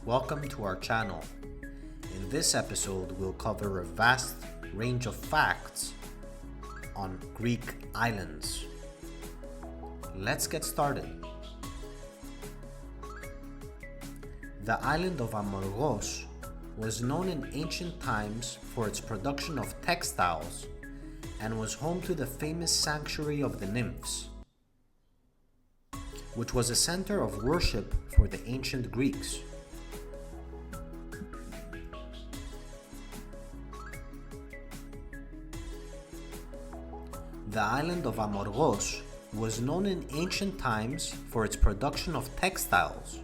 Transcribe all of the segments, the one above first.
Welcome to our channel. In this episode, we'll cover a vast range of facts on Greek islands. Let's get started. The island of Amorgos was known in ancient times for its production of textiles and was home to the famous sanctuary of the nymphs, which was a center of worship for the ancient Greeks. The island of Amorgos was known in ancient times for its production of textiles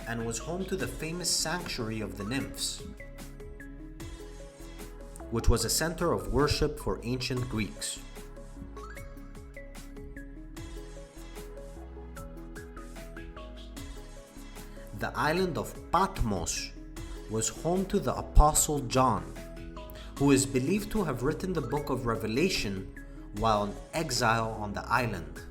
and was home to the famous sanctuary of the nymphs, which was a center of worship for ancient Greeks. The island of Patmos was home to the Apostle John, who is believed to have written the book of Revelation while in exile on the island.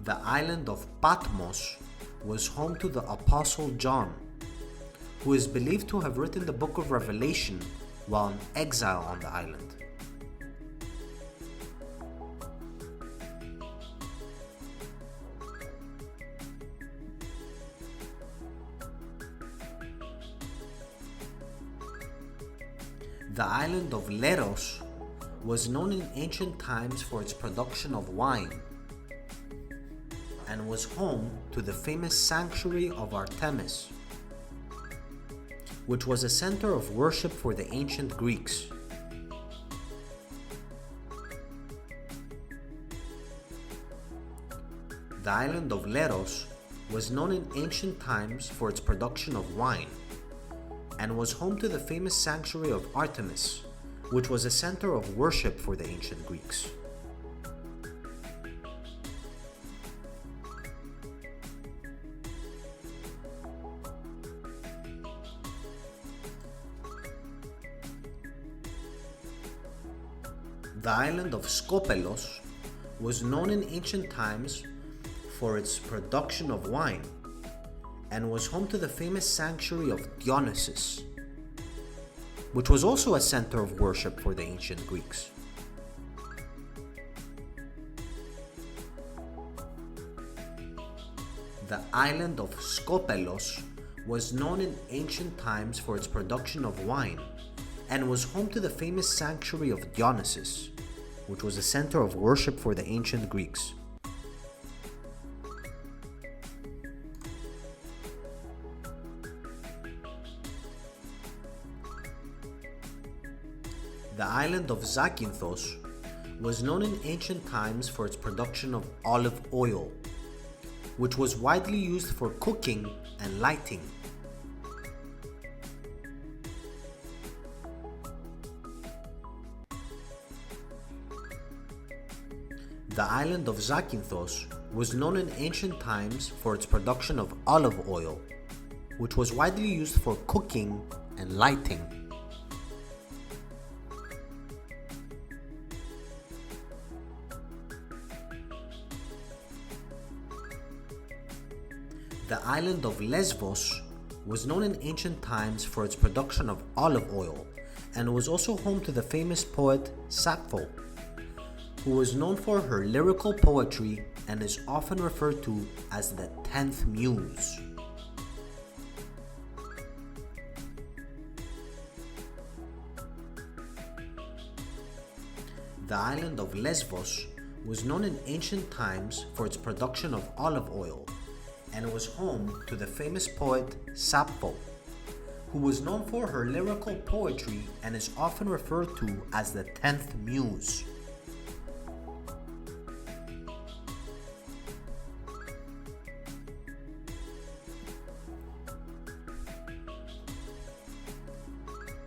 The island of Patmos was home to the Apostle John, who is believed to have written the book of Revelation while in exile on the island. The island of Leros was known in ancient times for its production of wine and was home to the famous sanctuary of Artemis, which was a center of worship for the ancient Greeks. The island of Leros was known in ancient times for its production of wine and was home to the famous sanctuary of Artemis, which was a center of worship for the ancient Greeks. The island of Skopelos was known in ancient times for its production of wine and was home to the famous sanctuary of Dionysus, which was also a center of worship for the ancient Greeks. The island of Skopelos was known in ancient times for its production of wine and was home to the famous sanctuary of Dionysus, which was a center of worship for the ancient Greeks. The island of Zakynthos was known in ancient times for its production of olive oil, which was widely used for cooking and lighting. The island of Zakynthos was known in ancient times for its production of olive oil, which was widely used for cooking and lighting. The island of Lesbos was known in ancient times for its production of olive oil and was also home to the famous poet Sappho, who was known for her lyrical poetry and is often referred to as the 10th Muse. The island of Lesbos was known in ancient times for its production of olive oil and was home to the famous poet Sappho, who was known for her lyrical poetry and is often referred to as the 10th Muse.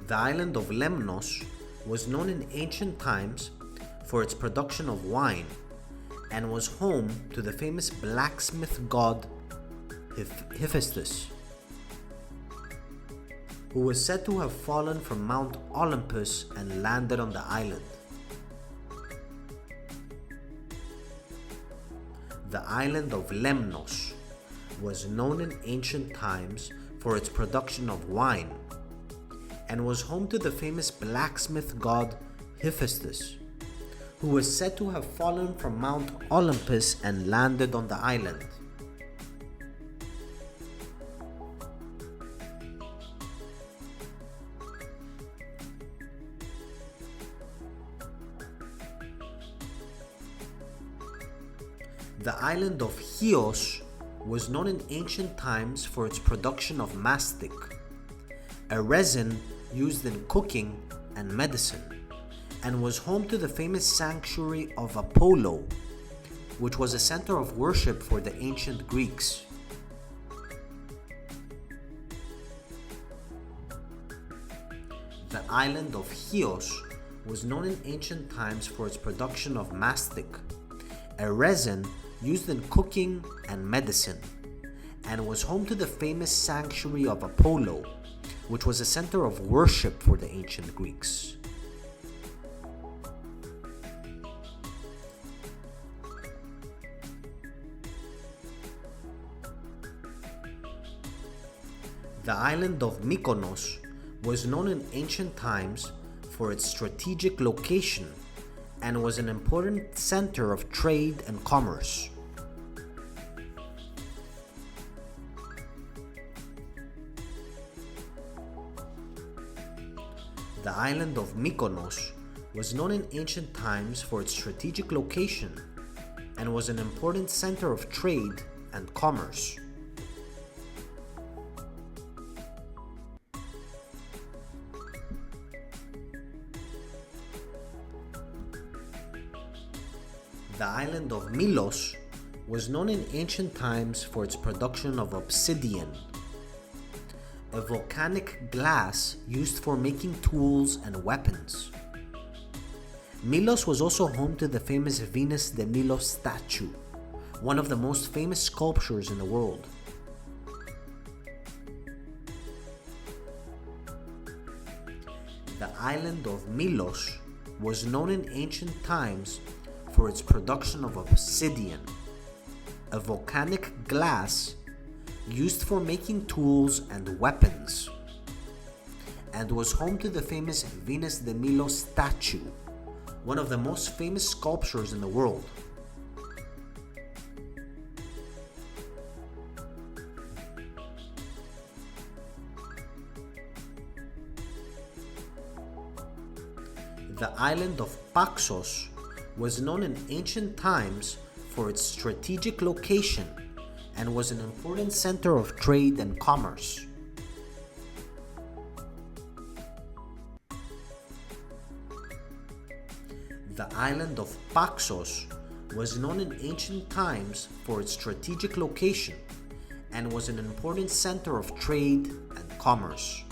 The island of Lemnos was known in ancient times for its production of wine and was home to the famous blacksmith god Hephaestus, who was said to have fallen from Mount Olympus and landed on the island. The island of Lemnos was known in ancient times for its production of wine and was home to the famous blacksmith god Hephaestus, who was said to have fallen from Mount Olympus and landed on the island. The island of Chios was known in ancient times for its production of mastic, a resin used in cooking and medicine, and was home to the famous sanctuary of Apollo, which was a center of worship for the ancient Greeks. The island of Chios was known in ancient times for its production of mastic, a resin used in cooking and medicine, and was home to the famous sanctuary of Apollo, which was a center of worship for the ancient Greeks. The island of Mykonos was known in ancient times for its strategic location and was an important center of trade and commerce. The island of Mykonos was known in ancient times for its strategic location and was an important center of trade and commerce. The island of Milos was known in ancient times for its production of obsidian, a volcanic glass used for making tools and weapons. Milos was also home to the famous Venus de Milo statue, one of the most famous sculptures in the world. The island of Milos was known in ancient times for its production of obsidian, a volcanic glass used for making tools and weapons, and was home to the famous Venus de Milo statue, one of the most famous sculptures in the world. The island of Paxos was known in ancient times for its strategic location and was an important center of trade and commerce. The island of Paxos was known in ancient times for its strategic location and was an important center of trade and commerce.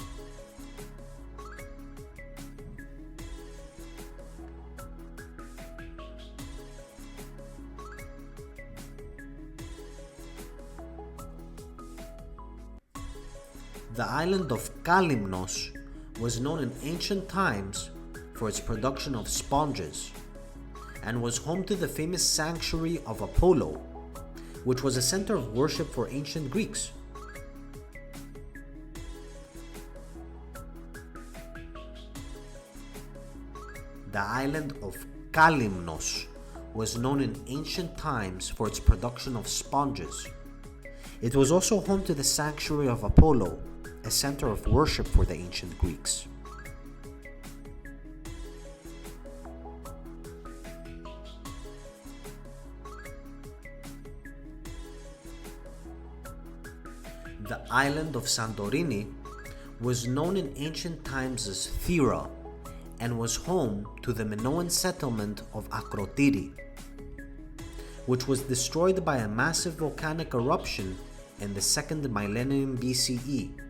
The island of Kalymnos was known in ancient times for its production of sponges and was home to the famous sanctuary of Apollo, which was a center of worship for ancient Greeks. The island of Kalymnos was known in ancient times for its production of sponges. It was also home to the sanctuary of Apollo, a center of worship for the ancient Greeks. The island of Santorini was known in ancient times as Thera and was home to the Minoan settlement of Akrotiri, which was destroyed by a massive volcanic eruption in the 2nd millennium BCE.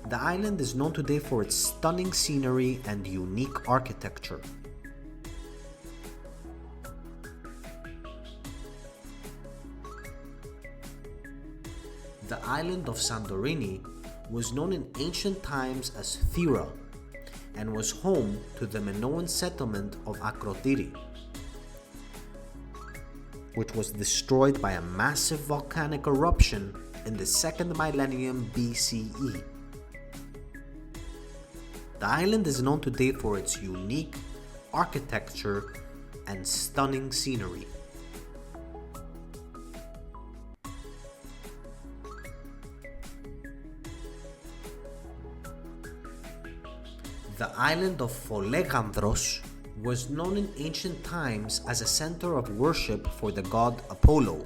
The island is known today for its stunning scenery and unique architecture. The island of Santorini was known in ancient times as Thera and was home to the Minoan settlement of Akrotiri. which was destroyed by a massive volcanic eruption in the 2nd millennium BCE. The island is known today for its unique architecture and stunning scenery. The island of Folegandros was known in ancient times as a center of worship for the god Apollo,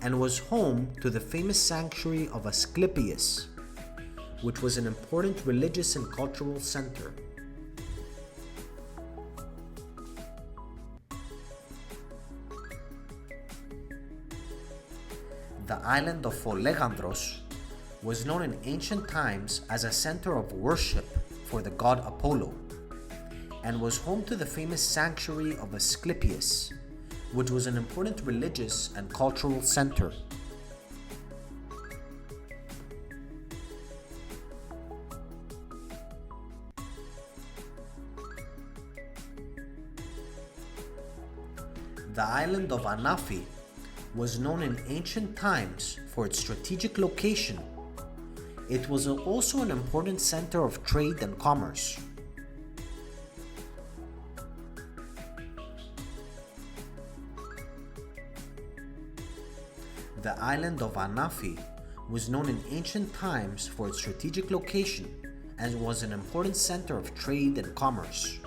and was home to the famous sanctuary of Asclepius, which was an important religious and cultural center. The island of Folegandros was known in ancient times as a center of worship for the god Apollo, and was home to the famous sanctuary of Asclepius, which was an important religious and cultural center. The island of Anafi was known in ancient times for its strategic location. It was also an important center of trade and commerce. The island of Anafi was known in ancient times for its strategic location and was an important center of trade and commerce.